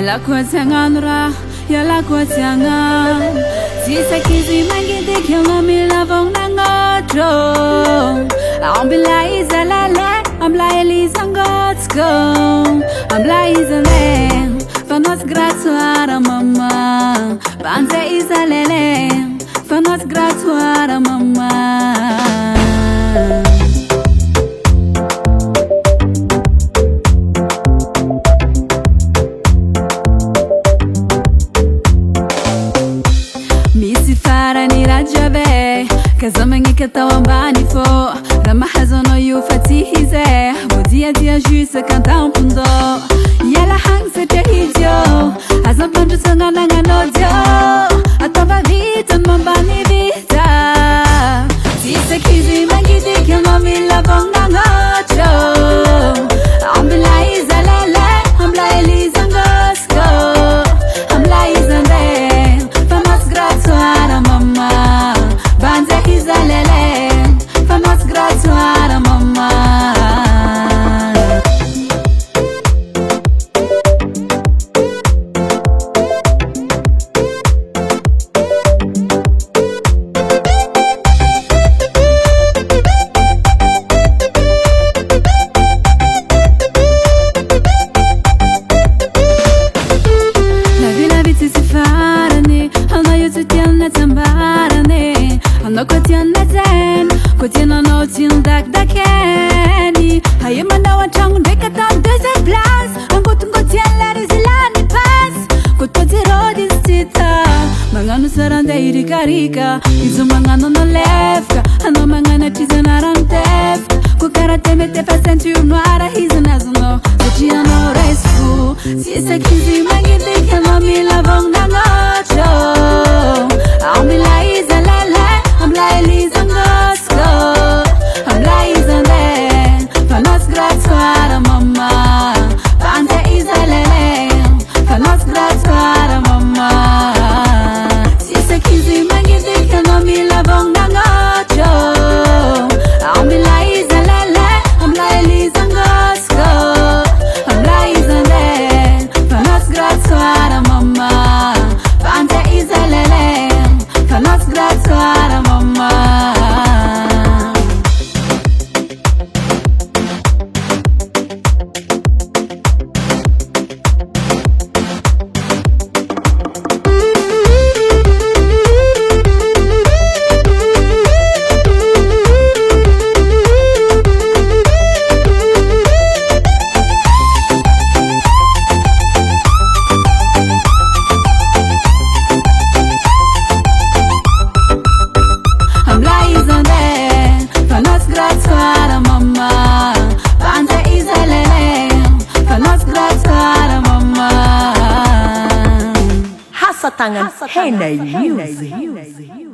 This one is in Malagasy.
Yala kwa tanganra, yala kwa tangan. Sisa kizi mangi dekyo ngami lavong nangoto. Ambila izalale, ambla elizangotsko. Ambla izalem, fanos gratuara mama. Banze izalele, fanos gratuara mama. Kazamenge katawambani fo Rama hazono yu fatihize Bodia dia juste kanta mpundo Yala hang se te hidyo Hazam pandu songa nanga nodio Atava vita mbani vita Tisa kizi mangidi kama mila vonga ngocho Ambila izalele Ambla elizangosko Ambla izande Famas gratuara mama Banze izalele, famas gratuara mama. La vita si farane, hana yu tutiana tambarane. No kotiana zen, kotiana no tin dakeni. Hayema na wachang deka tam deuxième place. Ango tungo tiana rizilani pass. Kototi rodi stita, mangano saranda irikarika. Izo mangano no lefka, ano mangana tizana rantefka. Kukarate mete fasentu noara hizana zono. Kotiano resfu, si esa kizi magide kama mila vong na ngocho. Amila izalala. Ambla elizangosko, ambla izande, fanos gratuara mama. Banze izalele, fanos gratuara mama. Sisa kizi magidi kama mila vong nangocho. Ambla izalele, ambla elizangosko, ambla izande, fanos gratuara mama. Banze izalele, fanos gratuara mama. Gratuara mama, banze izalele, fanos gratuara mama. Hasatangan Henay Music.